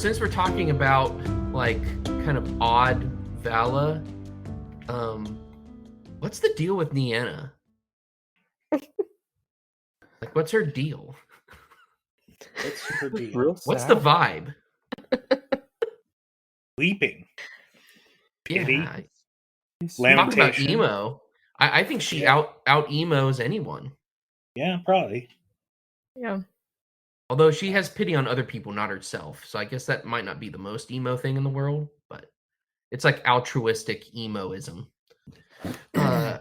since we're talking about like kind of odd Vala, what's the deal with Nienna? Like, what's her deal? What's her deal? Real What's sad. the vibe? Weeping. Pity. Yeah, talk about Lamentation. emo. I think she Yeah. out emos anyone. Yeah, probably. Yeah. Although she has pity on other people, not herself. So I guess that might not be the most emo thing in the world, but it's like altruistic emoism. I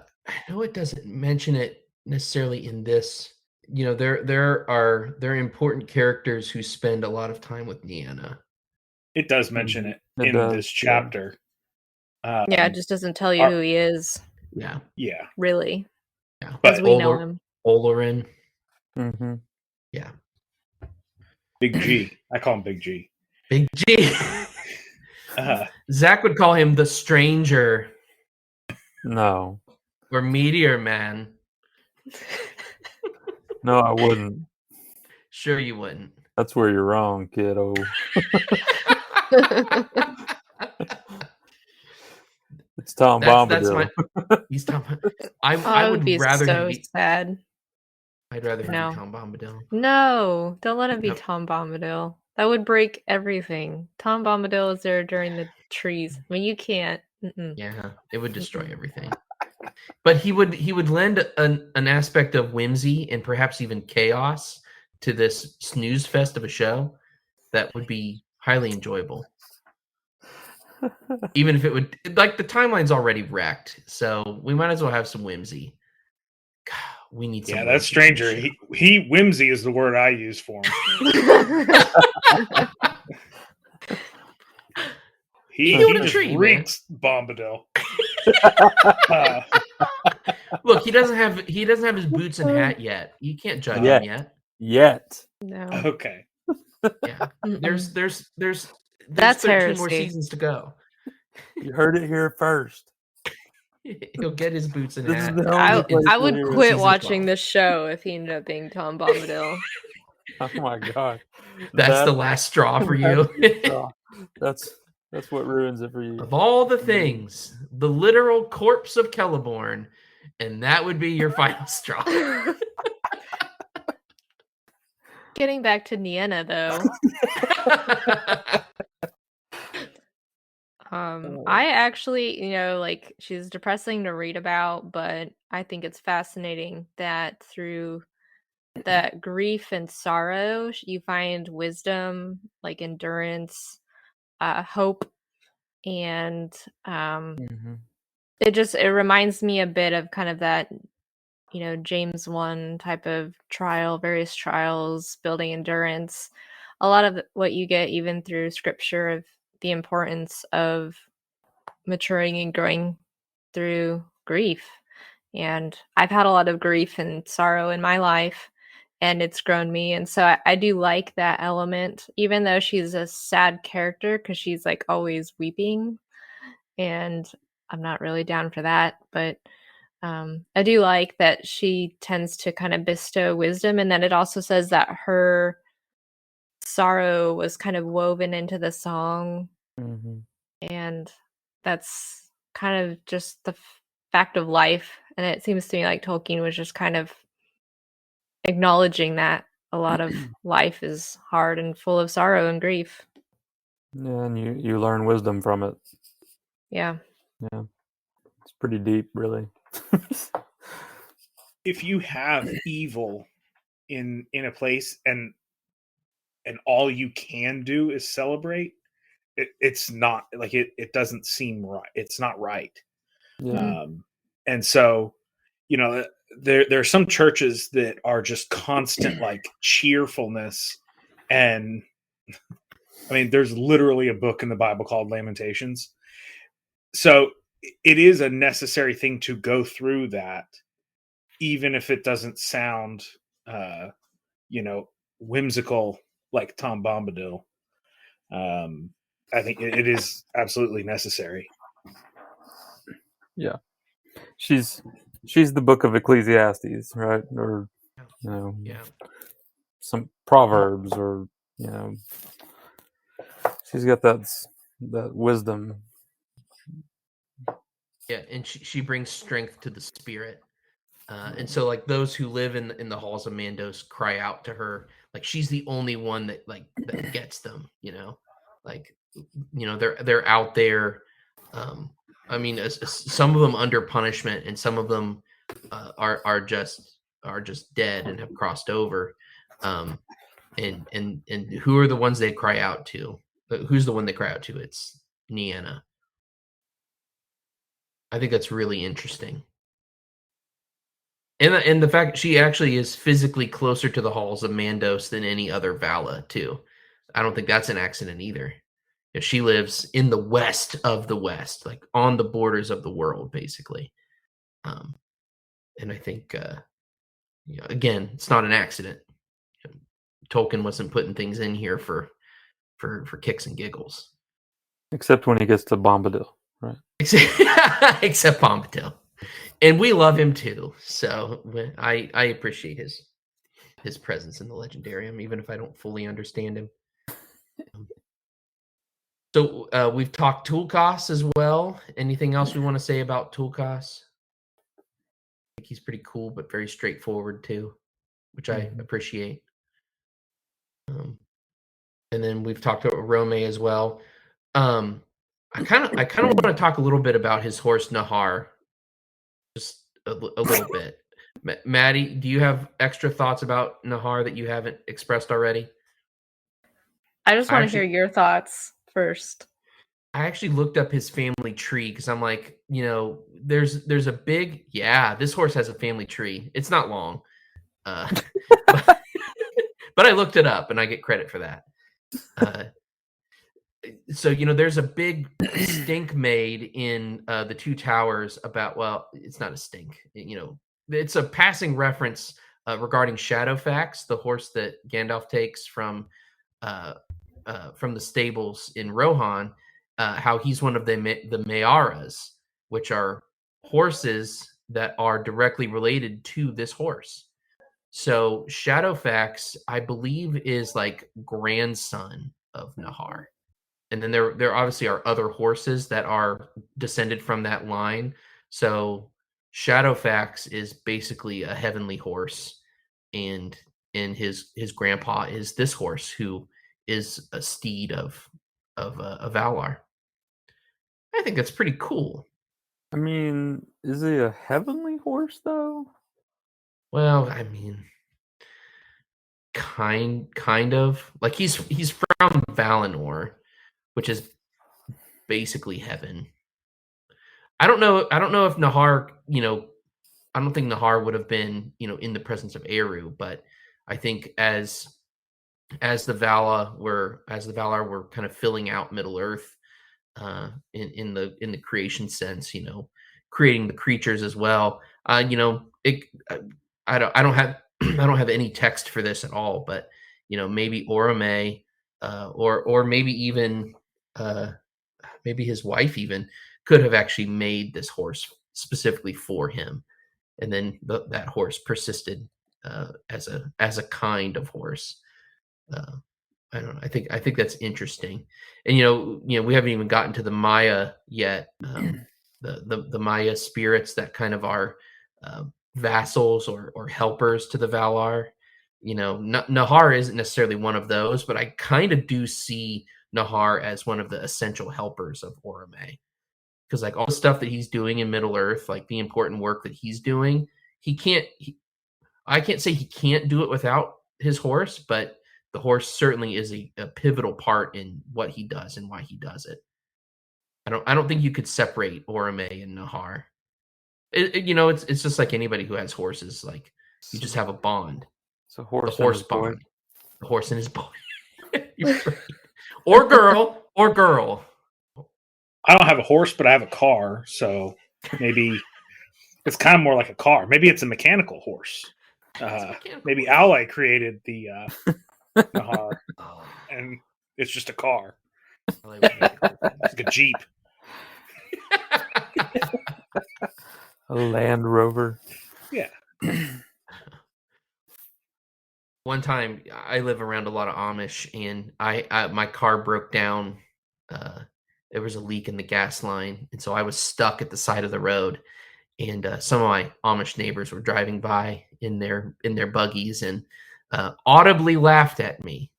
know it doesn't mention it necessarily in this. You know, there are important characters who spend a lot of time with Nienna. It does mention it It in does, this yeah. chapter. Yeah, it just doesn't tell you who he is, Yeah, Yeah. really, yeah. as we know him. Olorin. Mm-hmm. Yeah. Big G. I call him Big G. Big G. Zach would call him the Stranger No. or Meteor Man. No, I wouldn't. Sure you wouldn't. That's where you're wrong, kiddo. It's Tom Bombadil. He's Tom. I It would be rather so him be. sad. I'd rather him No. be Tom Bombadil. No, don't let him be Nope. Tom Bombadil. That would break everything. Tom Bombadil is there during the trees. I mean, you can't. Mm-mm. Yeah, it would destroy everything. But he would lend an aspect of whimsy and perhaps even chaos to this snooze fest of a show that would be highly enjoyable. Even if it would, like, the timeline's already wrecked, so we might as well have some whimsy. God, we need some. Yeah, that's whimsy in Stranger. the show. He whimsy is the word I use for him. He doing a just tree, man. reeks Bombadil. Look, he doesn't have his boots and hat yet. You can't judge Yeah. him yet. Yet. No. Okay. Yeah, Mm-mm. there's That's 13 more heresy. seasons to go. You heard it here first. He'll get his boots and This is hat. the only place I to would hear it. quit Season watching 12. this show if he ended up being Tom Bombadil. Oh my god. That's the last straw for you. That's what ruins it for you. Of all the things, the literal corpse of Celeborn, and that would be your final straw. Getting back to Nienna, though. I actually, like, she's depressing to read about, but I think it's fascinating that through that grief and sorrow, you find wisdom, like endurance, hope, and Mhm. it reminds me a bit of kind of that, James 1 type of trial, various trials, building endurance. A lot of what you get even through scripture of the importance of maturing and growing through grief. And I've had a lot of grief and sorrow in my life, and it's grown me. And so I do like that element, even though she's a sad character because she's like always weeping. And I'm not really down for that. But I do like that she tends to kind of bestow wisdom. And then it also says that her sorrow was kind of woven into the song. Mhm. And that's kind of just the fact of life. And it seems to me like Tolkien was just kind of acknowledging that a lot of life is hard and full of sorrow and grief. Yeah, and you learn wisdom from it. Yeah. Yeah. It's pretty deep, really. If you have evil in a place and all you can do is celebrate, it's not like it doesn't seem right. It's not right. Yeah. And so, there are some churches that are just constant like cheerfulness, and I mean, there's literally a book in the Bible called Lamentations. So it is a necessary thing to go through that, even if it doesn't sound, whimsical like Tom Bombadil. I think it is absolutely necessary. Yeah. She's the book of Ecclesiastes, right? Or Yeah. some Proverbs, or She's got that wisdom. Yeah, and she brings strength to the spirit. And so like those who live in the halls of Mandos cry out to her, like she's the only one that that gets them, like they're out there. I mean, some of them under punishment, and some of them are just dead and have crossed over. And who are the ones they cry out to? Who's the one they cry out to? It's Nienna. I think that's really interesting. And the fact she actually is physically closer to the halls of Mandos than any other Vala, too. I don't think that's an accident either. She lives in the west of the West, like on the borders of the world, basically. And I think, again, it's not an accident. Tolkien wasn't putting things in here for kicks and giggles. Except when he gets to Bombadil, right? Except Bombadil. And we love him too. So I appreciate his presence in the Legendarium, even if I don't fully understand him. So we've talked Tulkas as well. Anything else we want to say about Tulkas? I think he's pretty cool, but very straightforward too, which I appreciate. And then we've talked about Rome as well. I kind of want to talk a little bit about his horse Nahar, just a little bit. Maddie, do you have extra thoughts about Nahar that you haven't expressed already? I just want to hear your thoughts first. I actually looked up his family tree because I'm like, there's a big, this horse has a family tree. It's not long. But I looked it up and I get credit for that. So, there's a big stink made in the Two Towers about, well, it's not a stink, it's a passing reference regarding Shadowfax, the horse that Gandalf takes from the stables in Rohan, how he's one of the Mayaras, which are horses that are directly related to this horse. So Shadowfax, I believe, is like grandson of Nahar. And then there obviously are other horses that are descended from that line. So Shadowfax is basically a heavenly horse, and his grandpa is this horse who is a steed of Valar. I think that's pretty cool. I mean, is he a heavenly horse though? Well, I mean, kind of. Like he's from Valinor, which is basically heaven. I don't know if Nahar, I don't think Nahar would have been, in the presence of Eru, but I think as the Valar were kind of filling out Middle Earth, in the creation sense, creating the creatures as well. I don't have I don't have any text for this at all, but maybe Orome, or maybe even maybe his wife even could have actually made this horse specifically for him, and then that horse persisted as a kind of horse. I don't know. I think that's interesting, and we haven't even gotten to the Maya yet. The Maya spirits that kind of are vassals or helpers to the Valar. Nahar isn't necessarily one of those, but I kind of do see Nahar as one of the essential helpers of Orome, because like all the stuff that he's doing in Middle Earth, like the important work that he's doing, I can't say he can't do it without his horse, but the horse certainly is a pivotal part in what he does and why he does it. I don't think you could separate Orome and Nahar. It's just like anybody who has horses. Like you just have a bond. It's a horse. The horse bond. The horse and his boy. Right. Or girl. I don't have a horse, but I have a car, so maybe it's kind of more like a car. Maybe it's a mechanical horse. Maybe Ally created the Nahar, and it's just a car. It's like a Jeep. A Land Rover. Yeah. One time, I live around a lot of Amish, and my car broke down there was a leak in the gas line, and so I was stuck at the side of the road. And some of my Amish neighbors were driving by in their buggies and audibly laughed at me.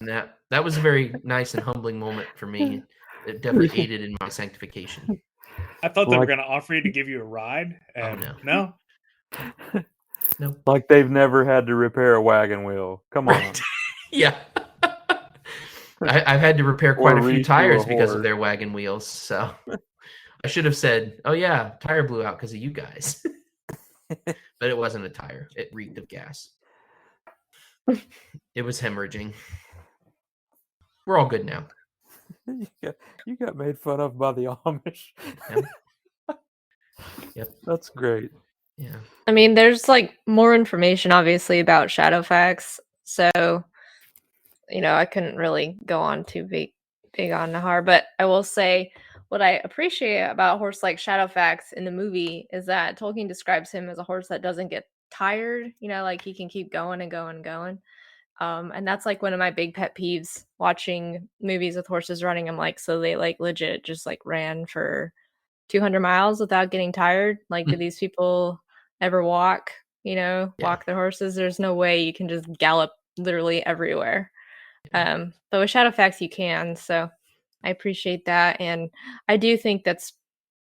And that was a very nice and humbling moment for me. It definitely aided in my sanctification. I thought they were Like- going to offer you to give you a ride. And no. no. Like they've never had to repair a wagon wheel. Come on. Right. Yeah. I've had to repair quite Or a few refuel tires a because of horse. their wagon wheels. So I should have said, "Oh yeah, tire blew out because of you guys." But it wasn't a tire. It reeked of gas. It was hemorrhaging. We're all good now. You got made fun of by the Amish. Yep. That's great. Yeah. I mean, there's like more information obviously about Shadowfax, so I couldn't really go on too big on Nahar, but I will say what I appreciate about a horse like Shadowfax in the movie is that Tolkien describes him as a horse that doesn't get tired, like he can keep going and going and going. And that's like one of my big pet peeves watching movies with horses running. I'm like, so they like legit just like ran for 200 miles without getting tired. Like, do these people ever walk, walk their horses? There's no way you can just gallop literally everywhere. But with Shadowfax you can, so I appreciate that. And I do think that's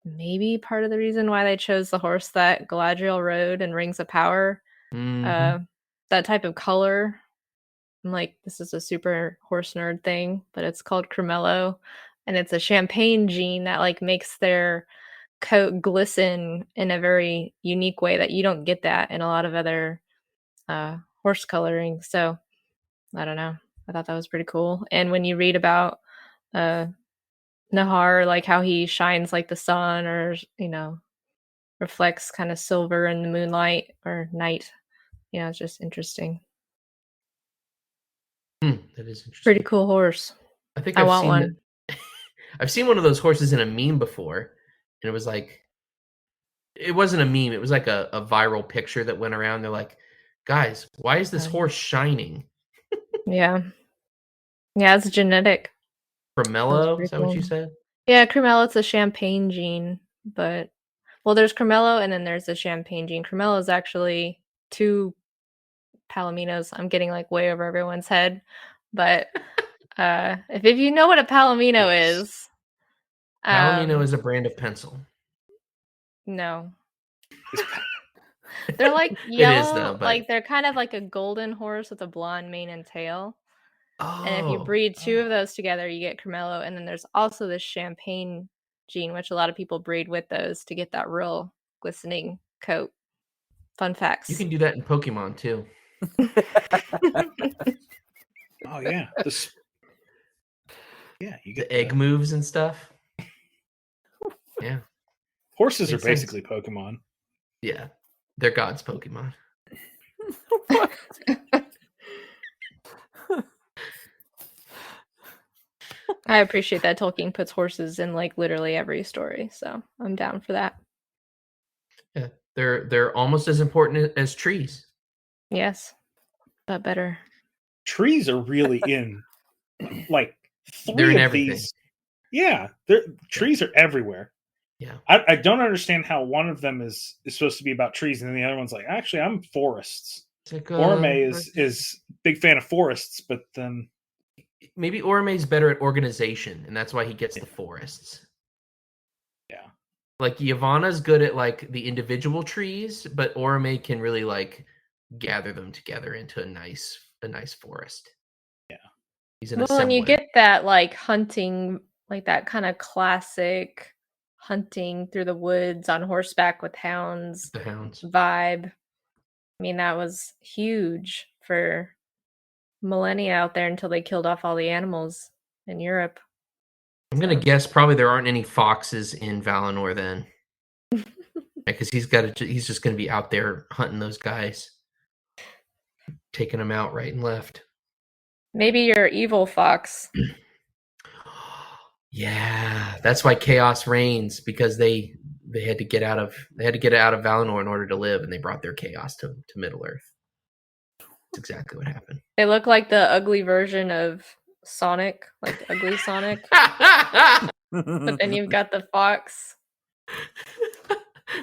maybe part of the reason why they chose the horse that Galadriel rode in Rings of Power. Mhm. That type of color. I'm like, this is a super horse nerd thing, but it's called Cremello, and it's a champagne gene that like makes their coat glisten in a very unique way that you don't get that in a lot of other horse coloring. So I don't know. I thought that was pretty cool. And when you read about Nahar, like how he shines like the sun, or reflects kind of silver in the moonlight or night, it's just interesting. That is interesting. Pretty cool horse. I think I I've want seen one. I've seen one of those horses in a meme before, and it was like, it wasn't a meme. It was like a viral picture that went around. They're like, guys, why is this horse shining? Yeah, it's genetic. Cremello, is that what you said? Yeah, Cremello, it's a champagne gene, but there's Cremello and then there's the champagne gene. Cremello is actually two Palominos. I'm getting like way over everyone's head, but if you know what a Palomino is, Palomino is a brand of pencil. No. They're like yellow, It is, though, but... like they're kind of like a golden horse with a blonde mane and tail. Oh, and if you breed two of those together, you get Cremello. And then there's also this champagne gene, which a lot of people breed with those to get that real glistening coat. Fun facts. You can do that in Pokemon too. Oh yeah, you get the egg moves and stuff. Yeah, horses are basically Pokemon. Yeah, they're God's Pokemon. I appreciate that Tolkien puts horses in like literally every story, so I'm down for that. Yeah, they're almost as important as trees. Yes, but better. Trees are really in like they're in of everything. These. Yeah, trees are everywhere. Yeah, I don't understand how one of them is supposed to be about trees, and then the other one's like, actually, I'm forests. Like, Orome is big fan of forests, but then maybe Orome's better at organization, and that's why he gets the forests. Yeah, like Yavanna's good at like the individual trees, but Orome can really like gather them together into a nice forest. Yeah, he's an assembler. When you get that like hunting, like that kind of classic hunting through the woods on horseback with hounds, the hounds vibe. I mean, that was huge for millennia out there until they killed off all the animals in Europe. I'm gonna guess probably there aren't any foxes in Valinor then, because he's just gonna be out there hunting those guys, taking them out right and left. Maybe you're evil fox. Yeah, that's why chaos reigns, because they had to get out of Valinor in order to live, and they brought their chaos to Middle Earth. That's exactly what happened. They look like the ugly version of Sonic, like ugly Sonic. But then you've got the fox.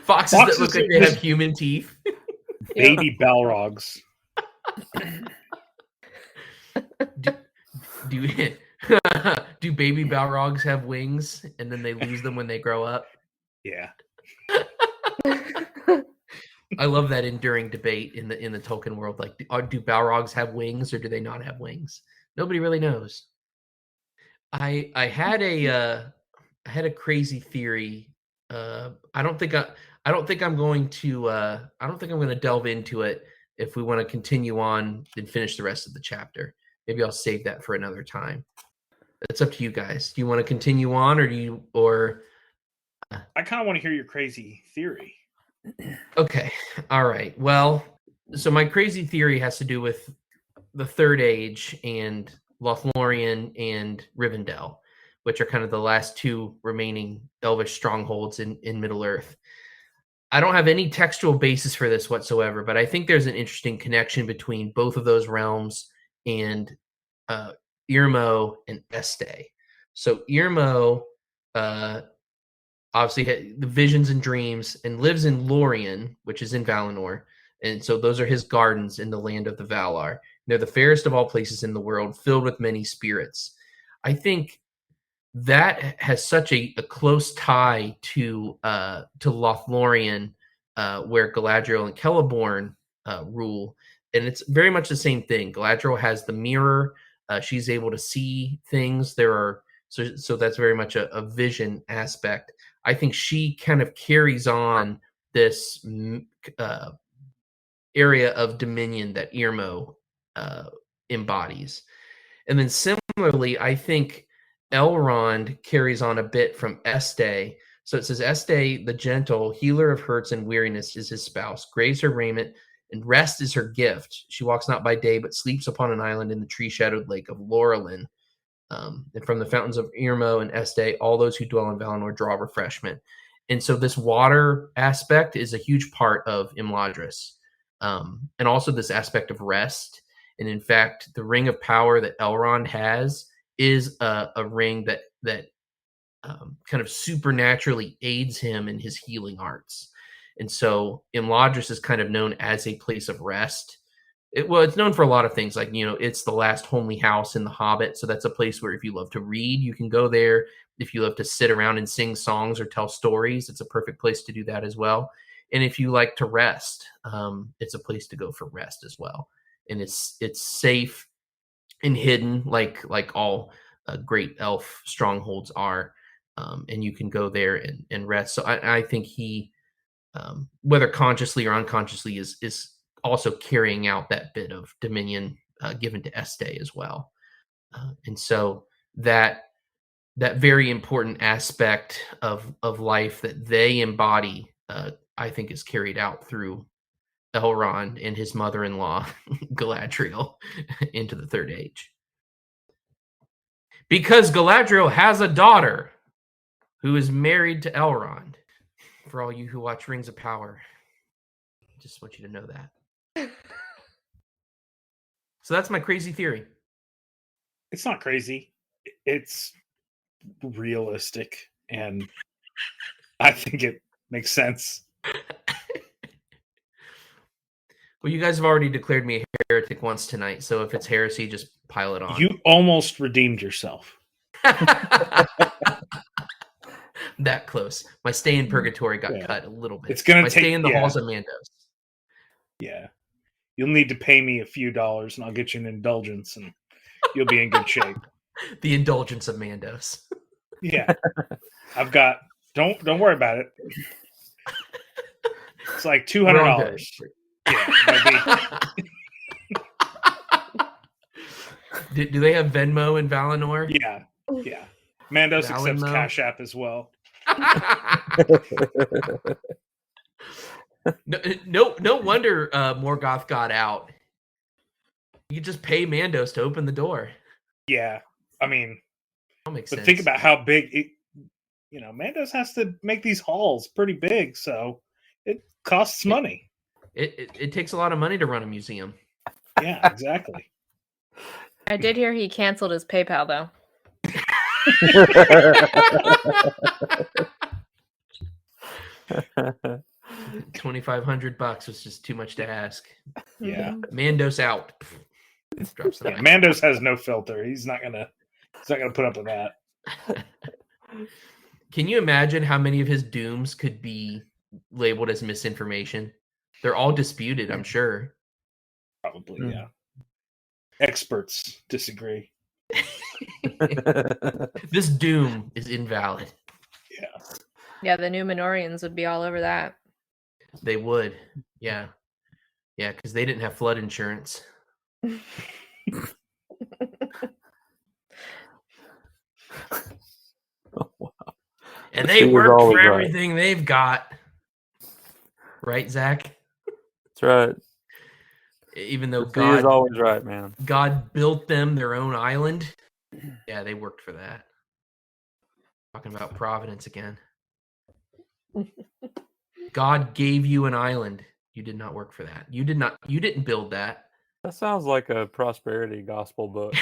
Foxes that look like they have human teeth. Baby Balrogs. Do do baby Balrogs have wings and then they lose them when they grow up? Yeah. I love that enduring debate in the Tolkien world. Like, do Balrogs have wings or do they not have wings? Nobody really knows. I had a crazy theory. I don't think I'm going to delve into it if we want to continue on and finish the rest of the chapter. Maybe I'll save that for another time. It's up to you guys. Do you want to continue on, or I kind of want to hear your crazy theory. Okay. All right. Well, so my crazy theory has to do with the Third Age and Lothlorien and Rivendell, which are kind of the last two remaining elvish strongholds in Middle-earth. I don't have any textual basis for this whatsoever, but I think there's an interesting connection between both of those realms and Irmo and Este. So Irmo obviously had the visions and dreams and lives in Lorien, which is in Valinor. And so those are his gardens in the land of the Valar. They're the fairest of all places in the world, filled with many spirits. I think that has such a close tie to Lothlorien, where Galadriel and Celeborn rule. And it's very much the same thing. Galadriel has the mirror. She's able to see things. So that's very much a vision aspect. I think she kind of carries on this area of dominion that Irmo embodies. And then similarly, I think Elrond carries on a bit from Este. So it says, Este, the gentle, healer of hurts and weariness, is his spouse. Grace her raiment, and rest is her gift. She walks not by day, but sleeps upon an island in the tree-shadowed lake of Laurelin. And from the fountains of Irmo and Este, all those who dwell in Valinor draw refreshment. And so this water aspect is a huge part of Imladris. And also this aspect of rest. And in fact, the ring of power that Elrond has is a ring that kind of supernaturally aids him in his healing arts. And so Imladris is kind of known as a place of rest. It's known for a lot of things, like, it's the last homely house in The Hobbit. So that's a place where if you love to read, you can go there. If you love to sit around and sing songs or tell stories, it's a perfect place to do that as well. And if you like to rest, it's a place to go for rest as well. And it's safe and hidden, like all great elf strongholds are. And you can go there and rest. So I think he, whether consciously or unconsciously, is also carrying out that bit of dominion given to Este as well. And so that very important aspect of life that they embody, I think, is carried out through Elrond and his mother-in-law, Galadriel, into the Third Age. Because Galadriel has a daughter who is married to Elrond. For all you who watch Rings of Power, just want you to know that. So that's my crazy theory. It's not crazy. It's realistic, and I think it makes sense. Well, you guys have already declared me a heretic once tonight, so if it's heresy, just pile it on. You almost redeemed yourself. That close. My stay in purgatory got cut a little bit. It's gonna my stay in the halls of Mandos. Yeah. You'll need to pay me a few dollars and I'll get you an indulgence and you'll be in good shape. The indulgence of Mandos. Yeah. I've got don't worry about it. It's like $200. Yeah. Do they have Venmo in Valinor? Yeah. Yeah. Mandos accepts Cash App as well. No wonder Morgoth got out. You could just pay Mandos to open the door. Yeah, I mean, that makes but sense. Think about how big it. Mandos has to make these halls pretty big, so it costs money. It takes a lot of money to run a museum. Yeah, exactly. I did hear he canceled his PayPal though. $2,500 was just too much to ask. Yeah. Mhm. Mandos out. Drops the Yeah, mic. Mandos has no filter. He's not gonna put up with that. Can you imagine how many of his dooms could be labeled as misinformation? They're all disputed, I'm sure. Probably, Hmm. yeah. Experts disagree. This doom is invalid. Yeah. Yeah, the Numenorians would be all over that. They would. Yeah. Yeah, because they didn't have flood insurance. Oh, wow. And She they is worked always for right. everything they've got. Right, Zach? That's right. Even though She is always right, man. God built them their own island. Yeah, they worked for that. Talking about providence again. God gave you an island. You did not work for that. You didn't build that. That sounds like a prosperity gospel book.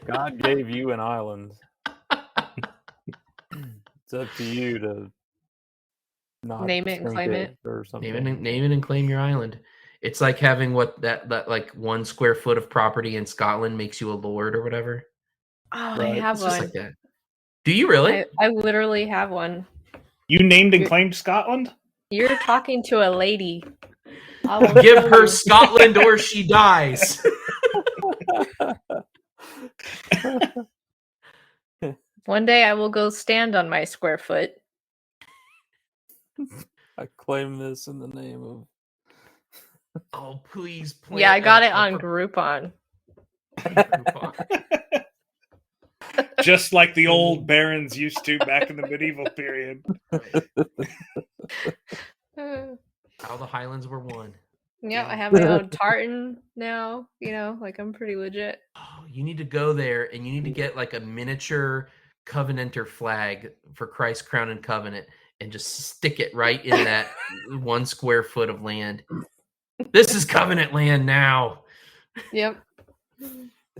God gave you an island. It's up to you to not Name it and sink claim it. or something. Name it and claim your island. It's like having what that like 1 square foot of property in Scotland makes you a lord or whatever. Oh, I Right. have It's just one. like that. Do you really? I literally have one. You named and You're- claimed Scotland? You're talking to a lady. I will Give show her you. Scotland or she dies. One day I will go stand on my square foot. I claim this in the name of. Oh, please. Yeah, I got it on Groupon. Just like the old barons used to back in the medieval period. How the Highlands were won. Yeah, I have my own tartan now. You know, like I'm pretty legit. Oh, you need to go there and you need to get like a miniature Covenanter flag for Christ's Crown and Covenant and just stick it right in that 1 square foot of land. This is Covenant land now. Yep, I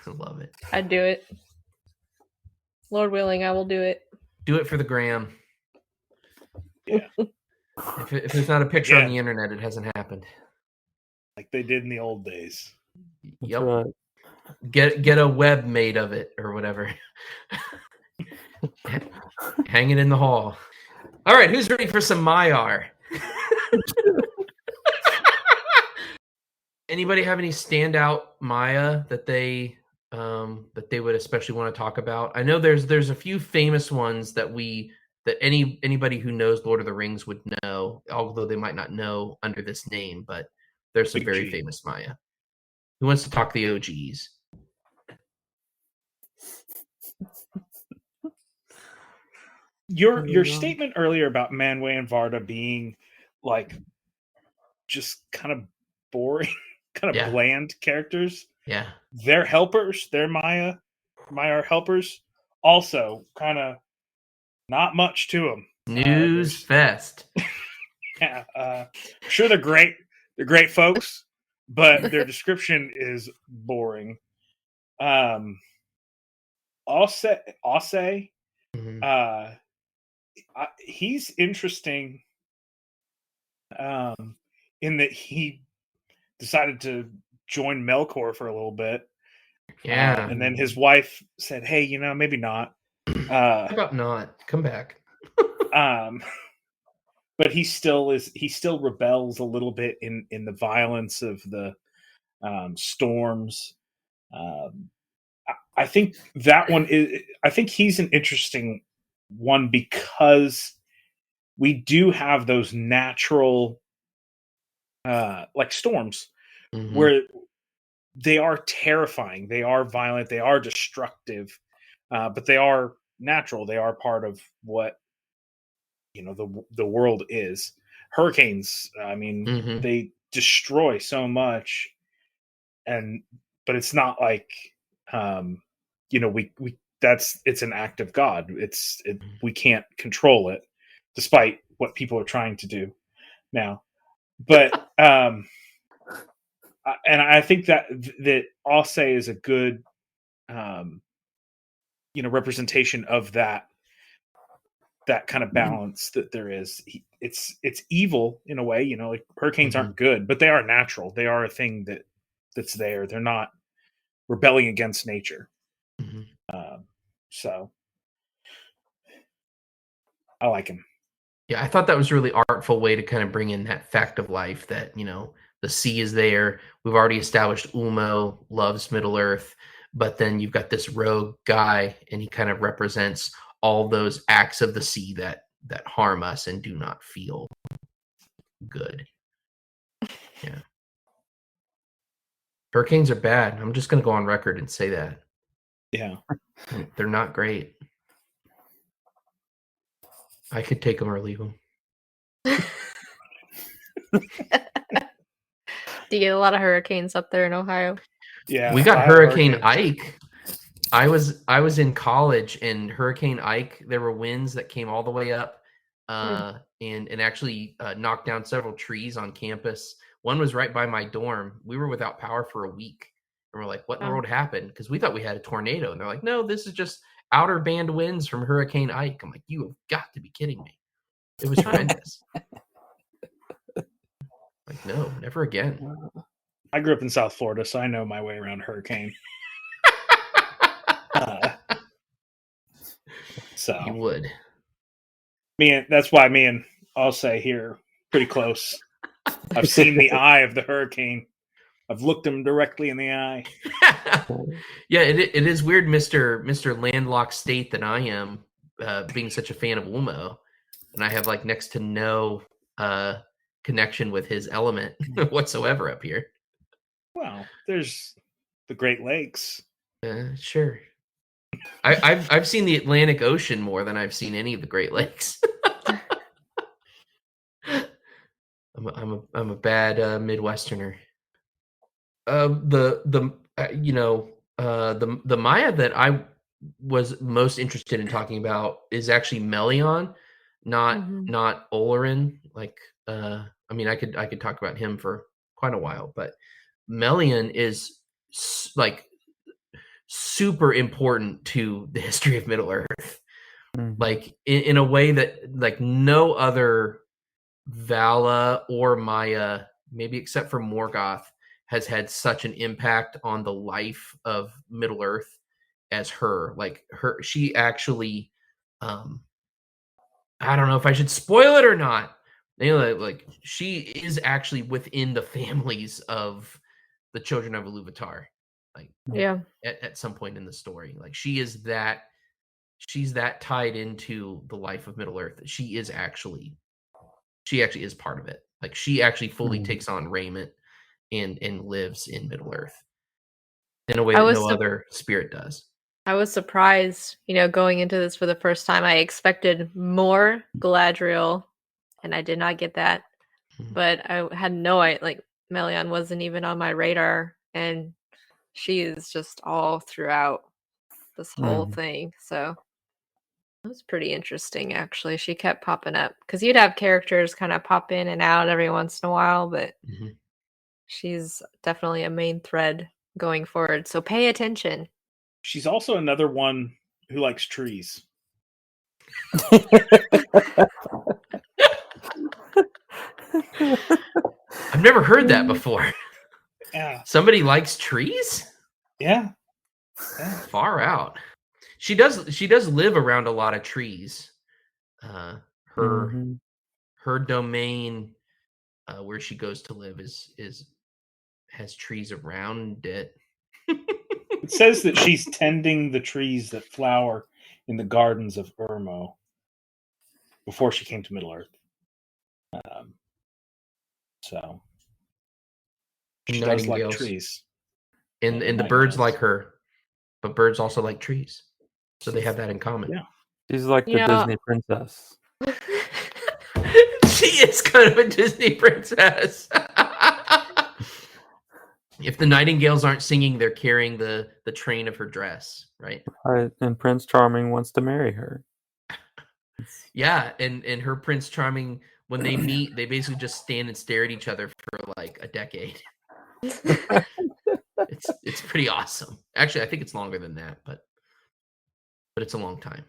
love it. I'd do it. Lord willing, I will do it. Do it for the gram. Yeah. If there's not a picture on Again. the internet, it hasn't happened. Like they did in the old days. That's Yep. right. Get a web made of it or whatever. Hang it in the hall. All right, who's ready for some Maiar? Anybody have any standout Maya that they would especially want to talk about? I know there's a few famous ones that anybody who knows Lord of the Rings would know, although they might not know under this name, but there's some Big very G. famous Maya. Who wants to talk the OGs? Your statement earlier about Manwë and Varda being like just kind of boring, kind of bland characters. Yeah. They're helpers. They're Maya helpers. Also, kind of not much to them. News fest. Yeah, sure they're great. They're great folks, but their description is boring. Ase, Mhm. he's interesting in that he decided to join Melkor for a little bit. Yeah. And then his wife said, hey, maybe not. How about not? Come back. But he still rebels a little bit in the violence of the storms. I think that one is. I think he's an interesting one because we do have those natural, like storms, Mhm. where they are terrifying, they are violent, they are destructive, but they are natural. They are part of what the world is. Hurricanes, I mean, Mhm. they destroy so much, but it's not like it's an act of God. We can't control it, despite what people are trying to do now. But and I think that Ase is a good, representation of that kind of balance that there is. It's evil in a way, like hurricanes aren't good, but they are natural. They are a thing that's there. They're not rebelling against nature. So I like him. Yeah, I thought that was a really artful way to kind of bring in that fact of life that, the sea is there. We've already established Ulmo loves Middle Earth, but then you've got this rogue guy, and he kind of represents all those acts of the sea that harm us and do not feel good. Yeah. Hurricanes are bad. I'm just going to go on record and say that. Yeah. They're not great. I could take them or leave them. Do you get a lot of hurricanes up there in Ohio? Yeah. We got Hurricane Ike. I was in college, and Hurricane Ike, there were winds that came all the way up and actually knocked down several trees on campus. One was right by my dorm. We were without power for a week. And we're like, what in the world happened? Because we thought we had a tornado. And they're like, no, this is just outer band winds from Hurricane Ike. I'm like, you have got to be kidding me. It was horrendous. Like, no, never again. I grew up in South Florida, so I know my way around hurricane. So you would. That's why me and I'll say here pretty close. I've seen the eye of the hurricane. I've looked him directly in the eye. Yeah, it is weird, Mr. Landlocked state that I am, being such a fan of Ulmo, and I have like next to no connection with his element whatsoever up here. Well, there's the Great Lakes. Sure. I've seen the Atlantic Ocean more than I've seen any of the Great Lakes. I'm a bad Midwesterner. The Maya that I was most interested in talking about is actually Melion, not Olerin. Like, I could talk about him for quite a while, but Melion is like super important to the history of Middle Earth, like in a way that like no other Vala or Maya, maybe except for Morgoth, has had such an impact on the life of Middle Earth as her. Like she actually, I don't know if I should spoil it or not. Like she is actually within the families of the children of Iluvatar. Like, yeah, at some point in the story, like she's that tied into the life of Middle Earth that she actually is part of it. Like she actually fully takes on raiment and lives in Middle Earth in a way that no other spirit does. I was surprised, going into this for the first time. I expected more Galadriel, and I did not get that. But I had no idea, like Melion wasn't even on my radar, and she is just all throughout this whole thing. So it was pretty interesting, actually. She kept popping up because you'd have characters kind of pop in and out every once in a while, but she's definitely a main thread going forward. So pay attention. She's also another one who likes trees. I've never heard that before. Yeah. Somebody likes trees? Yeah. Far out. She does live around a lot of trees. Her domain, where she goes to live has trees around it. It says that she's tending the trees that flower in the gardens of Urmo before she came to Middle Earth. So she does like trees. And the birds like her, but birds also like trees. So they have that in common. Yeah. She's like the Disney princess. She is kind of a Disney princess. If the nightingales aren't singing, they're carrying the train of her dress, right? And Prince Charming wants to marry her. Yeah, and her Prince Charming, when they meet, they basically just stand and stare at each other for like a decade. It's pretty awesome. Actually, I think it's longer than that, but it's a long time.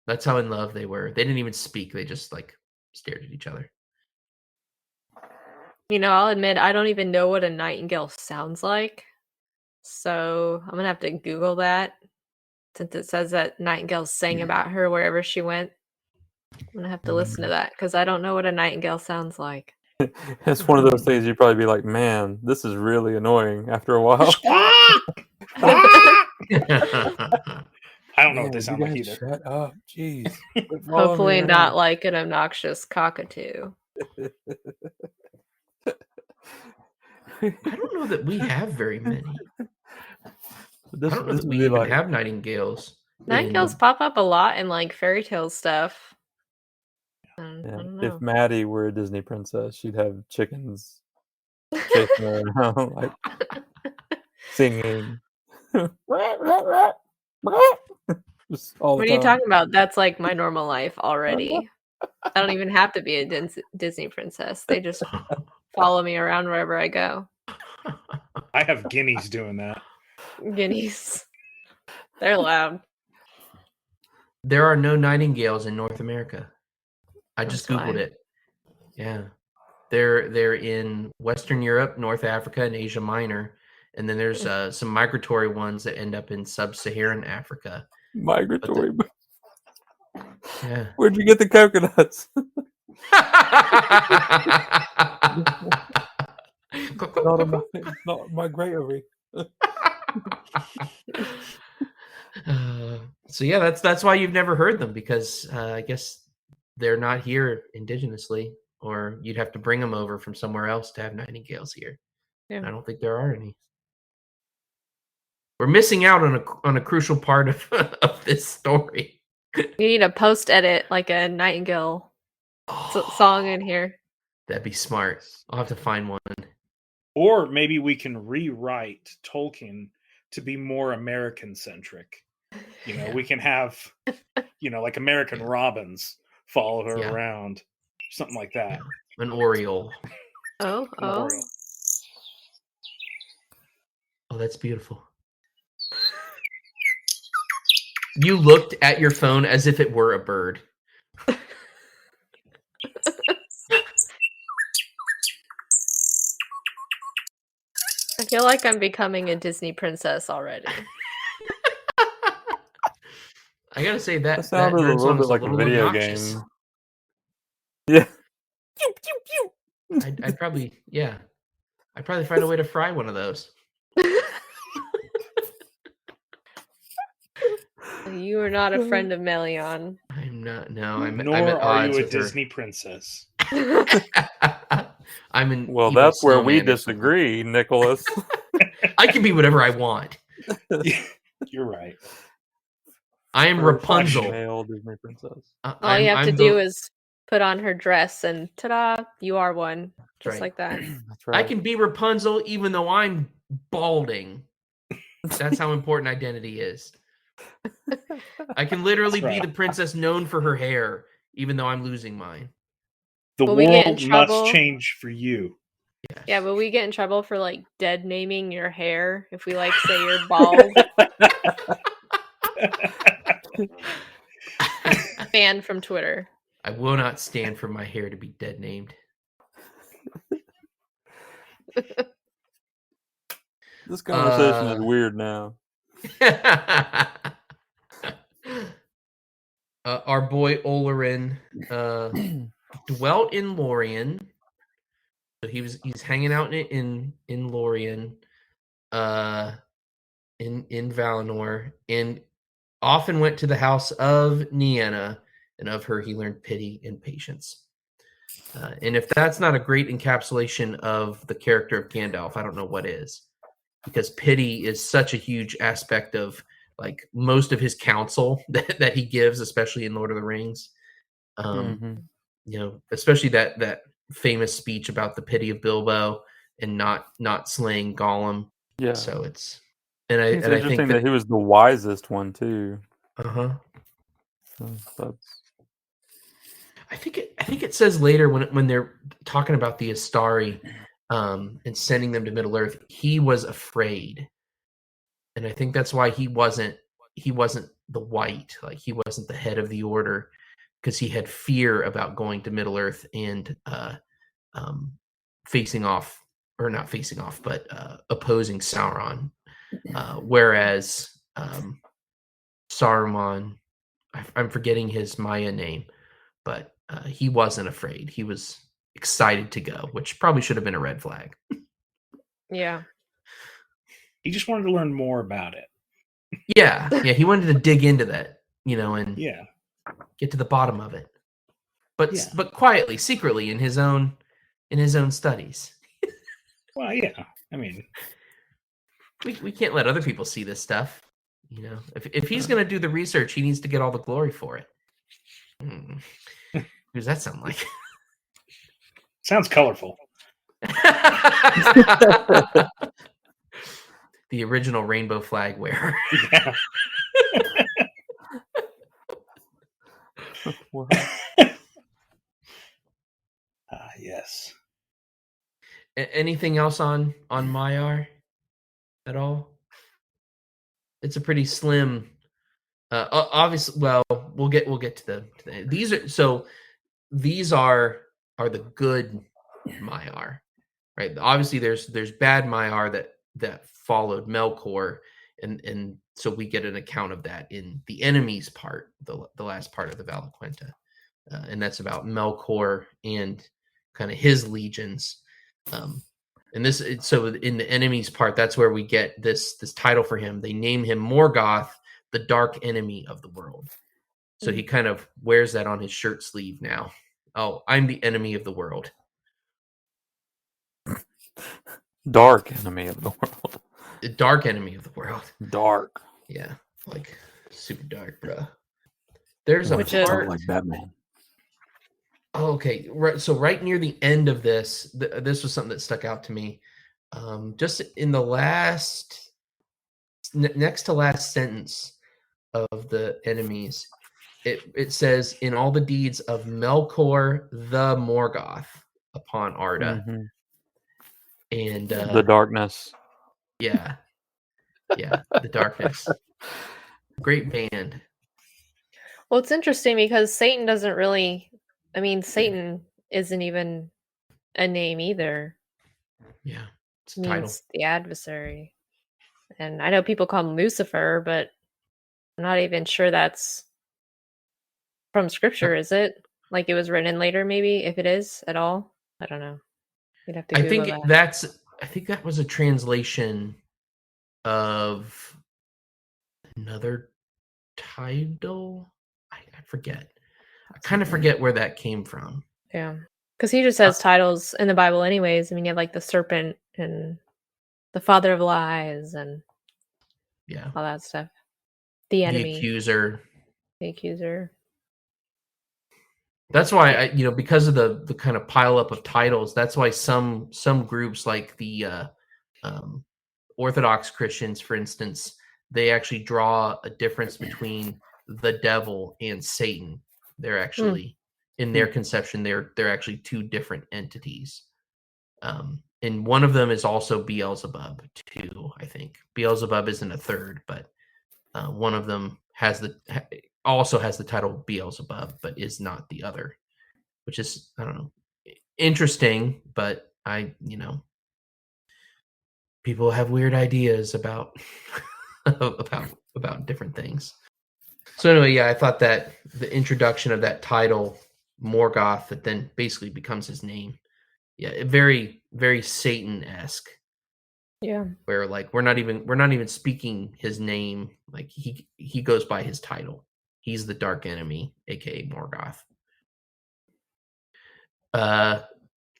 That's how in love they were. They didn't even speak. They just like stared at each other. I'll admit I don't even know what a nightingale sounds like. So I'm gonna have to Google that since it says that nightingales sang about her wherever she went. I'm gonna have to listen to that because I don't know what a nightingale sounds like. It's one of those things you'd probably be like, man, this is really annoying after a while. I don't know what they Man, sound you like guys either. Shut up, jeez. Quit following Hopefully me not around. like an obnoxious cockatoo. I don't know that we have very many. This, I don't know this that would we be even like, have nightingales. Nightingales pop up a lot in like fairy tale stuff. I yeah, don't if know. Maddie were a Disney princess, she'd have chickens chasing her around, like singing. Just all the What are you time. talking about? That's like my normal life already. I don't even have to be a Disney princess. They just follow me around wherever I go. I have guineas doing that. Guineas. They're loud. There are no nightingales in North America. I just That's Googled why. it. Yeah. They're in Western Europe, North Africa, and Asia Minor. And then there's some migratory ones that end up in sub-Saharan Africa. Migratory. Yeah. Where'd you get the coconuts? Not migratory. So yeah, that's why you've never heard them, because I guess they're not here indigenously, or you'd have to bring them over from somewhere else to have nightingales here. Yeah. I don't think there are any. We're missing out on a crucial part of of this story. You need a post edit like a nightingale song in here. That'd be smart. I'll have to find one. Or maybe we can rewrite Tolkien to be more American centric. Yeah. We can have, like American Robins follow her Yeah. around, something like that. An Oriole. Oh. Oriole. Oh, that's beautiful. You looked at your phone as if it were a bird. I feel like I'm becoming a Disney princess already. I gotta say that sounded a bird little song bit is a like a little video obnoxious. game. Yeah. I'd probably find a way to fry one of those. You are not a friend of Melion. I'm not. No, I'm Nor at are odds you a with her. Disney princess. I'm an Well, evil that's where we snowman or something. disagree, Nicholas. I can be whatever I want. You're right. I am First Rapunzel. Male Disney princess. All you have to do is put on her dress and ta-da, you are one. Just right. like that. That's right. I can be Rapunzel even though I'm balding. That's how important identity is. I can literally be the princess known for her hair, even though I'm losing mine. The Will we get in world trouble? must change for you. Yes. Yeah, but we get in trouble for like dead naming your hair if we like say you're bald. Banned from Twitter. I will not stand for my hair to be dead named. This conversation is weird now. Our boy Olerin dwelt in Lorien. So he's hanging out in Lorien, in Valinor, and often went to the house of Nienna, and of her he learned pity and patience. And if that's not a great encapsulation of the character of Gandalf, I don't know what is. Because pity is such a huge aspect of like most of his counsel that he gives, especially in Lord of the Rings. Especially that famous speech about the pity of Bilbo and not slaying Gollum. Yeah. So it's I think that he was the wisest one too. Uh-huh. So I think it says later when they're talking about the Astari and sending them to Middle Earth, he was afraid, and I think that's why he wasn't the white, like he wasn't the head of the order, because he had fear about going to Middle Earth and facing off, or not facing off, but opposing Sauron. Whereas Saruman, I'm forgetting his Maya name, but he wasn't afraid. He was excited to go, which probably should have been a red flag. Yeah. He just wanted to learn more about it. Yeah, he wanted to dig into that, and Yeah. get to the bottom of it. But Yeah. but quietly, secretly, in his own studies. Well, yeah. I mean, We can't let other people see this stuff. If he's going to do the research, he needs to get all the glory for it. Who does that sound like? sounds colorful. The original rainbow flag wearer. Yeah. Yes. Anything else on Maiar at all? It's a pretty slim. Obviously, well, we'll get to the these are the good Maiar, right? Obviously, there's bad Maiar that followed Melkor, and so we get an account of that in the enemies part, the last part of the Valaquenta, and that's about Melkor and kind of his legions. And this, so in the enemies part, that's where we get this title for him. They name him Morgoth, the dark enemy of the world. So he kind of wears that on his shirt sleeve now. Oh, I'm the enemy of the world. Dark enemy of the world. The dark enemy of the world. Dark. Yeah, like super dark, bro. There's a Which is- part like Batman. Oh, okay, right. So right near the end of this, this was something that stuck out to me. Just in the last, next to last sentence of the enemies, it says, "In all the deeds of Melkor the Morgoth upon Arda," and The darkness. yeah, the darkness. Great band. Well, it's interesting because Satan doesn't really. I mean, Satan isn't even a name either. Yeah, it's a It title. means the adversary. And I know people call him Lucifer, but I'm not even sure that's from scripture, is it? Like it was written later, maybe, if it is at all? I don't know. You'd have to I Google think that. I think that was a translation of another title. I forget. I kind of forget where that came from. Yeah. Because he just has titles in the Bible anyways. I mean, you have like the serpent and the father of lies and Yeah. all that stuff. The enemy. The accuser. The accuser. That's why because of the kind of pile up of titles, that's why some groups like the Orthodox Christians, for instance, they actually draw a difference between the devil and Satan. They're actually in their conception, they're actually two different entities. And one of them is also Beelzebub too, I think. Beelzebub isn't a third, but one of them also has the title Beelzebub, but is not the other, which is, I don't know, interesting, but people have weird ideas about about different things. So anyway, yeah, I thought that the introduction of that title, Morgoth, that then basically becomes his name, yeah, very, very Satan-esque. Yeah. Where like we're not even speaking his name, like he goes by his title. He's the dark enemy, aka Morgoth.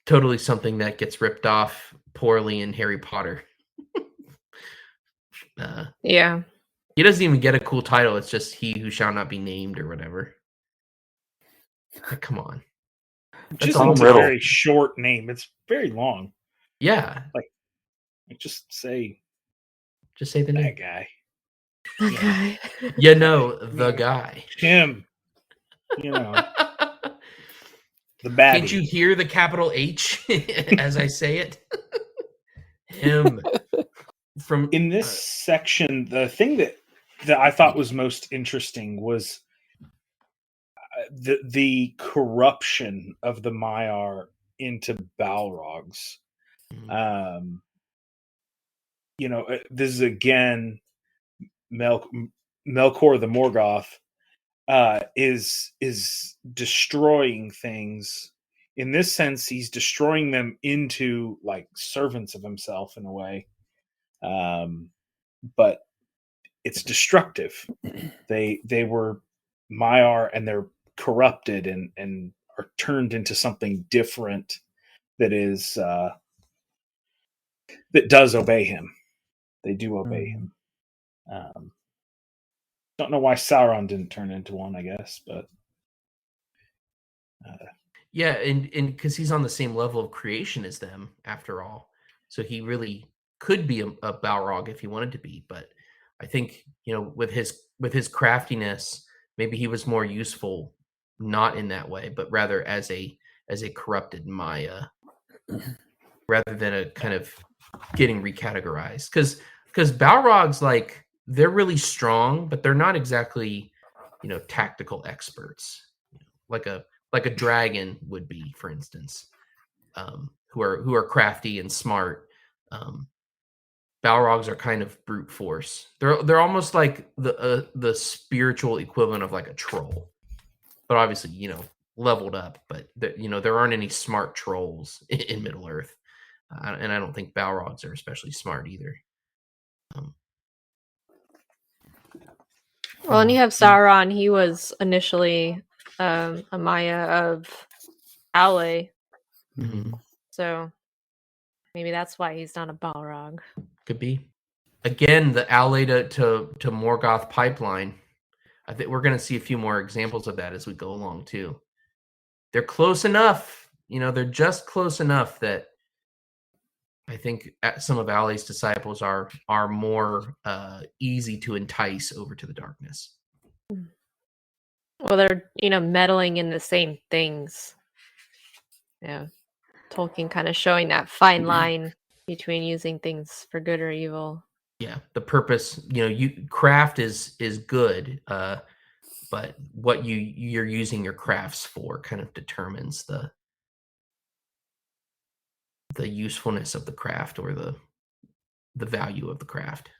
Totally something that gets ripped off poorly in Harry Potter. Yeah. He doesn't even get a cool title. It's just he who shall not be named or whatever. Like, come on. Just all a riddle. very short name. It's very long. Yeah. Just say Just say the that name. guy. Okay. The guy. Him. The baddie. Can't you hear the capital H as I say it? him from In this section, the thing that I thought was most interesting was the corruption of the Maiar into Balrogs. This is again Melkor the Morgoth is destroying things. In this sense, he's destroying them into like servants of himself in a way. But it's destructive. They were Maiar and they're corrupted and are turned into something different that is that does obey him. They do obey him. Don't know why Sauron didn't turn into one, I guess, but yeah, and because he's on the same level of creation as them, after all, so he really could be a Balrog if he wanted to be. But I think with his craftiness, maybe he was more useful not in that way, but rather as a corrupted Maya, rather than a kind of getting recategorized. Because Balrogs, like, they're really strong, but they're not exactly tactical experts, like a dragon would be, for instance, who are crafty and smart. Balrogs are kind of brute force. They're almost like the spiritual equivalent of like a troll, but obviously leveled up. But there aren't any smart trolls in Middle Earth, and I don't think Balrogs are especially smart either. Well, and you have Sauron. He was initially a Maya of Ale, so maybe that's why he's not a Balrog. Could be. Again, the Ale to Morgoth pipeline. I think we're going to see a few more examples of that as we go along too. They're close enough, they're just close enough that I think some of Ale's disciples are more easy to entice over to the darkness. Well, they're meddling in the same things. Yeah, Tolkien kind of showing that fine line between using things for good or evil. Yeah, the purpose, craft is good, but what you're using your crafts for kind of determines the usefulness of the craft or the value of the craft.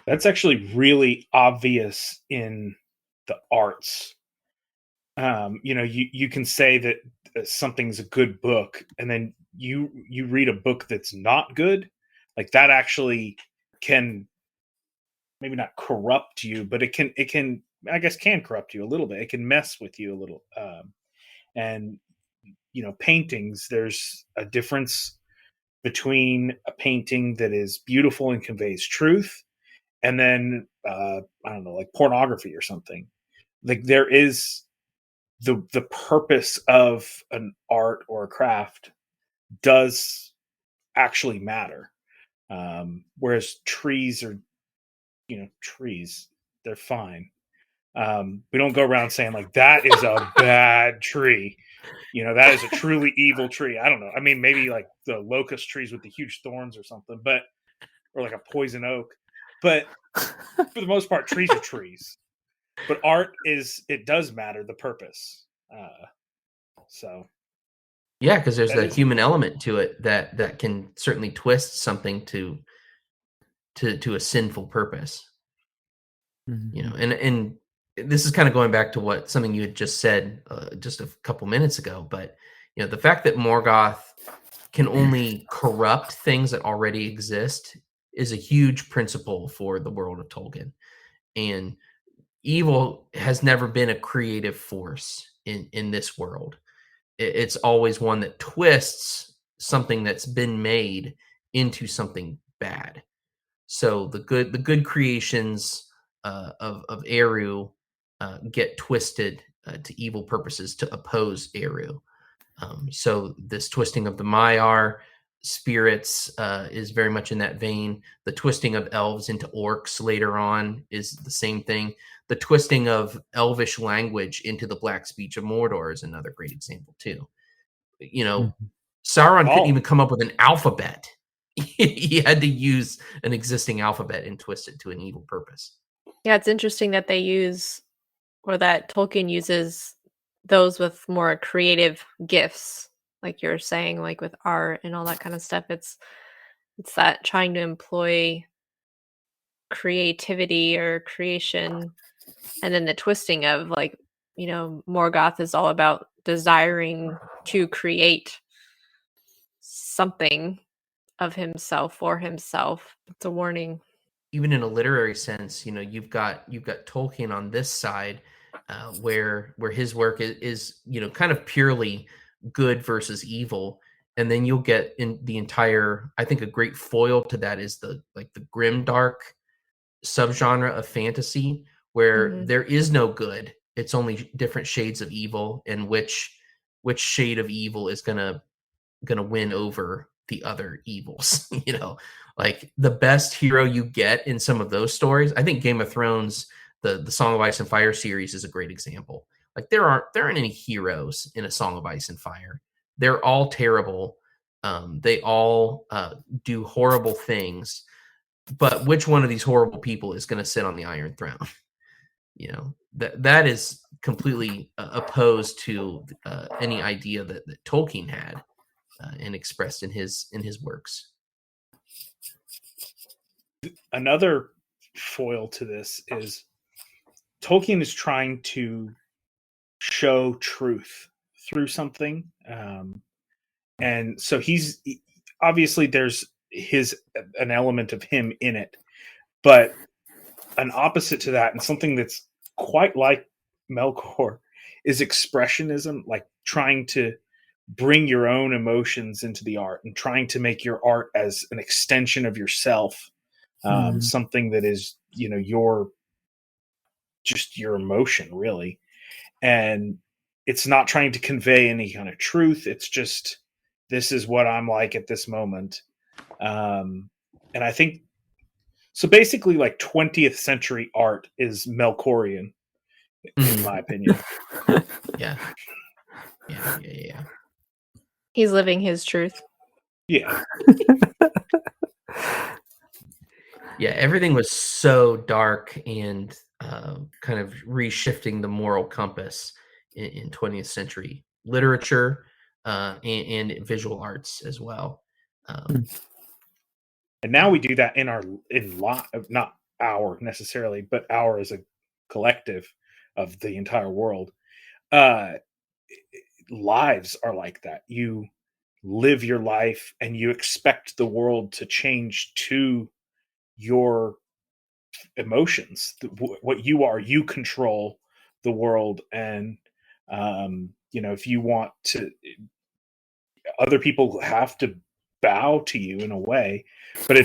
That's actually really obvious in the arts. You can say that something's a good book, and then you read a book that's not good. Like that actually can maybe not corrupt you, but it can I guess can corrupt you a little bit. It can mess with you a little. And paintings, there's a difference between a painting that is beautiful and conveys truth, and then I don't know, like pornography or something. Like there is the purpose of an art or a craft does actually matter. Whereas trees are, trees, they're fine. We don't go around saying like that is a bad tree. That is a truly evil tree. I don't know. I mean, maybe like the locust trees with the huge thorns or something, or like a poison oak. But for the most part, trees are trees. But art it does matter, the purpose. So yeah, because there's a human element to it that can certainly twist something to a sinful purpose. And this is kind of going back to something you had just said just a couple minutes ago, but the fact that Morgoth can only corrupt things that already exist is a huge principle for the world of Tolkien. And evil has never been a creative force in this world. It's always one that twists something that's been made into something bad. So the good creations of Eru get twisted to evil purposes to oppose Eru. So this twisting of the Maiar spirits is very much in that vein. The twisting of elves into orcs later on is the same thing. The twisting of Elvish language into the Black speech of Mordor is another great example too. Sauron couldn't Oh. even come up with an alphabet. He had to use an existing alphabet and twist it to an evil purpose. Yeah, it's interesting that they use, or that Tolkien uses those with more creative gifts, like you're saying, like with art and all that kind of stuff. It's that trying to employ creativity or creation, and then the twisting of, like, Morgoth is all about desiring to create something of himself for himself. It's a warning. Even in a literary sense, you've got Tolkien on this side, where his work is kind of purely good versus evil, and then you'll get in the entire. I think a great foil to that is the grimdark subgenre of fantasy, where there is no good. It's only different shades of evil, and which shade of evil is gonna win over the other evils. Like the best hero you get in some of those stories. I think Game of Thrones, the Song of Ice and Fire series, is a great example. Like there aren't any heroes in a Song of Ice and Fire. They're all terrible. They all do horrible things. But which one of these horrible people is going to sit on the Iron Throne? That is completely opposed to any idea that Tolkien had and expressed in his works. Another foil to this is Tolkien is trying to show truth through something, and so he's obviously there's an element of him in it, but an opposite to that, and something that's quite like Melkor, is expressionism, like trying to bring your own emotions into the art and trying to make your art as an extension of yourself, something that is your emotion, really. And it's not trying to convey any kind of truth. It's just, this is what I'm like at this moment. And I think so. Basically, like 20th century art is Melkorian, in my opinion. Yeah. He's living his truth. Yeah. Yeah, everything was so dark and kind of reshifting the moral compass in 20th century literature and visual arts as well. And now we do that not our necessarily, but our as a collective of the entire world. Lives are like that. You live your life and you expect the world to change to your emotions. What you are, you control the world. And if you want to, other people have to bow to you in a way, but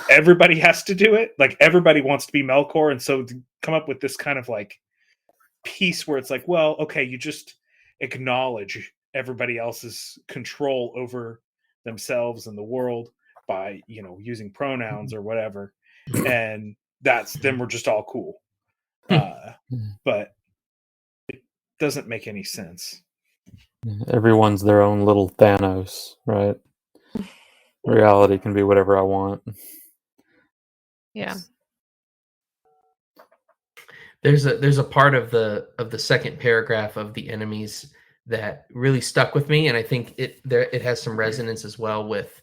everybody has to do it. Like everybody wants to be Melkor, and so to come up with this kind of like piece where it's like, well, okay, you just acknowledge everybody else's control over themselves and the world by using pronouns or whatever, and then we're just all cool. But it doesn't make any sense. Everyone's their own little Thanos, right? Reality can be whatever I want. Yeah. There's a part of the second paragraph of the enemies that really stuck with me, and I think it has some resonance as well with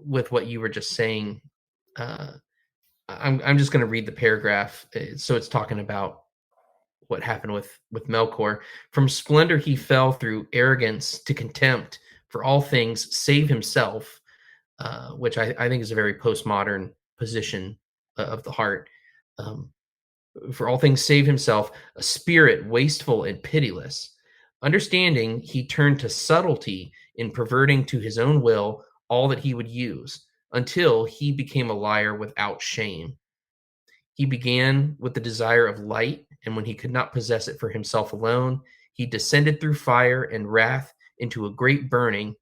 what you were just saying. I'm just going to read the paragraph. So it's talking about what happened with Melkor. From splendor he fell through arrogance to contempt for all things save himself, which I think is a very postmodern position of the heart. For all things save himself, a spirit wasteful and pitiless. Understanding, he turned to subtlety in perverting to his own will all that he would use, until he became a liar without shame. He began with the desire of light, and when he could not possess it for himself alone, he descended through fire and wrath into a great burning,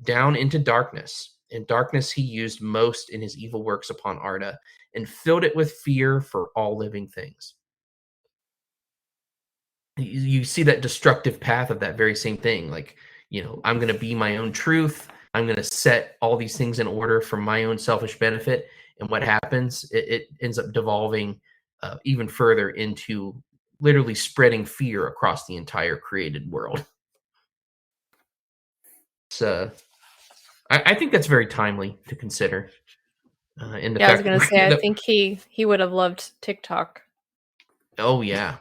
down into darkness. And darkness he used most in his evil works upon Arda, and filled it with fear for all living things. You see that destructive path of that very same thing. Like I'm going to be my own truth. I'm going to set all these things in order for my own selfish benefit. And what happens? It ends up devolving even further into literally spreading fear across the entire created world. So I think that's very timely to consider. In the Yeah, I was fact gonna that, say, I think he would have loved TikTok. oh yeah,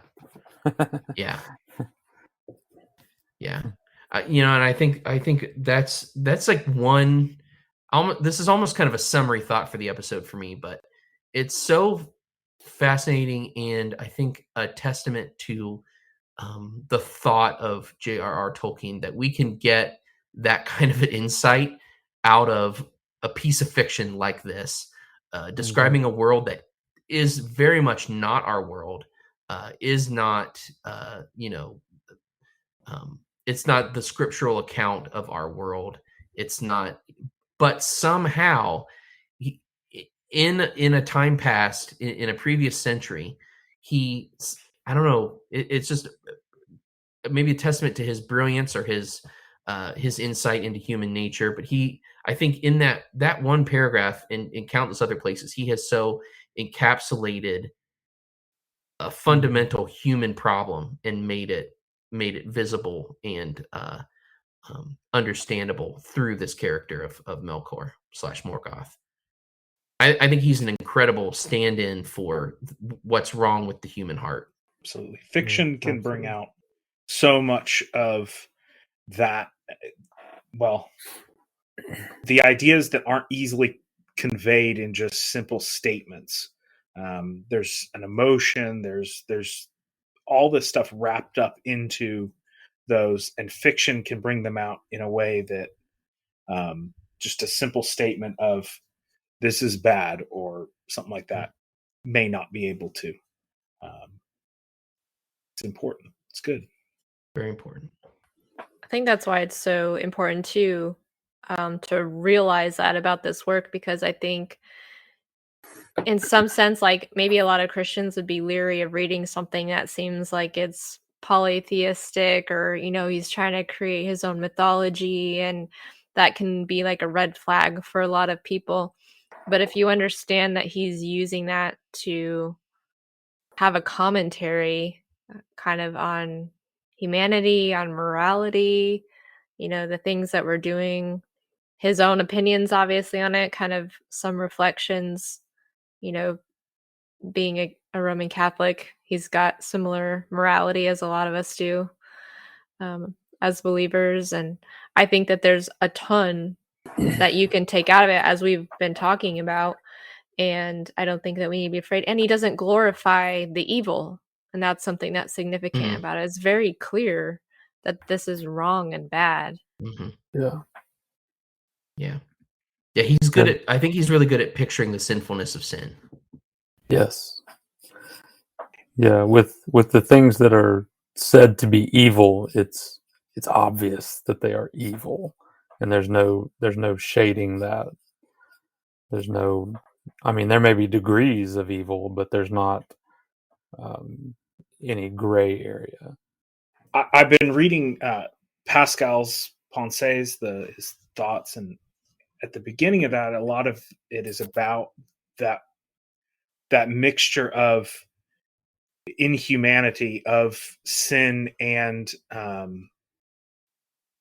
yeah, yeah. And I think that's like one. This is almost kind of a summary thought for the episode for me, but it's so fascinating, and I think a testament to the thought of J.R.R. Tolkien that we can get that kind of an insight out of a piece of fiction like this, describing a world that is very much not our world, is not, it's not the scriptural account of our world. It's not, but somehow, he, in a time past, in a previous century, he, I don't know, it's just maybe a testament to his brilliance or his insight into human nature. But I think in that one paragraph, and in countless other places, he has so encapsulated a fundamental human problem and made it visible and understandable through this character of Melkor / Morgoth. I think he's an incredible stand-in for what's wrong with the human heart. Absolutely. Fiction can bring out so much of that. Well, the ideas that aren't easily conveyed in just simple statements. There's an emotion, there's all this stuff wrapped up into those, and fiction can bring them out in a way that just a simple statement of this is bad or something like that may not be able to. It's important. It's good. Very important. I think that's why it's so important too, to realize that about this work, because I think in some sense, like maybe a lot of Christians would be leery of reading something that seems like it's polytheistic, or he's trying to create his own mythology, and that can be like a red flag for a lot of people. But if you understand that he's using that to have a commentary kind of on humanity, on morality, the things that we're doing, his own opinions obviously on it, kind of some reflections, being a Roman Catholic, he's got similar morality as a lot of us do, as believers. And I think that there's a ton that you can take out of it, as we've been talking about. And I don't think that we need to be afraid. And he doesn't glorify the evil. And that's something that's significant about it. It's very clear that this is wrong and bad. Yeah. Yeah. Yeah, he's good at, I think he's really good at picturing the sinfulness of sin. Yes. Yeah, with the things that are said to be evil, it's obvious that they are evil, and there's no shading that. There's no, I mean, there may be degrees of evil, but there's not any gray area. I've been reading Pascal's Pensées, his thoughts, and at the beginning of that, a lot of it is about that mixture of inhumanity, of sin, and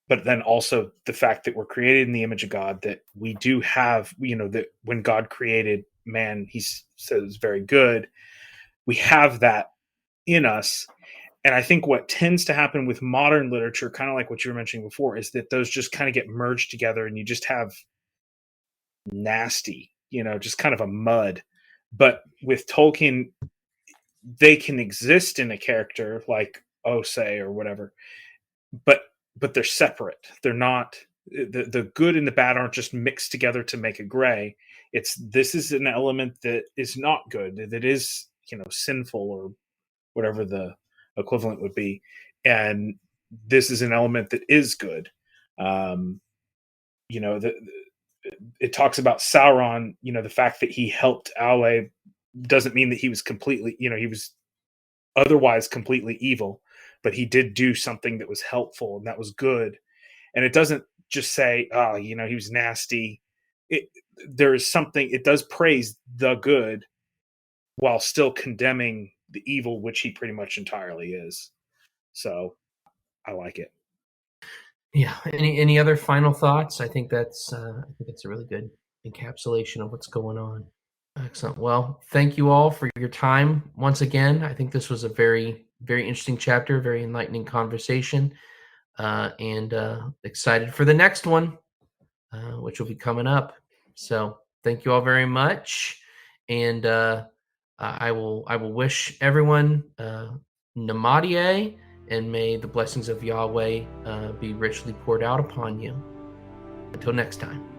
but then also the fact that we're created in the image of God, that we do have, that when God created man, he said it was very good. We have that in us. And I think what tends to happen with modern literature, kind of like what you were mentioning before, is that those just kind of get merged together and you just have nasty, just kind of a mud. But with Tolkien, they can exist in a character like Osei or whatever, but they're separate. They're not, the good and the bad aren't just mixed together to make a gray. This is an element that is not good, that is, sinful, or whatever the equivalent would be, and this is an element that is good. It talks about Sauron. The fact that he helped Aule doesn't mean that he was completely, he was otherwise completely evil, but he did do something that was helpful and that was good. And it doesn't just say, oh, you know, he was nasty. There's something, it does praise the good while still condemning the evil, which he pretty much entirely is. So I like it. Yeah. Any other final thoughts? I think that's a really good encapsulation of what's going on. Excellent. Well, thank you all for your time once again. I think this was a very, very interesting chapter, very enlightening conversation, and excited for the next one, which will be coming up. So thank you all very much, and I will wish everyone Namadie, and may the blessings of Yahweh be richly poured out upon you. Until next time.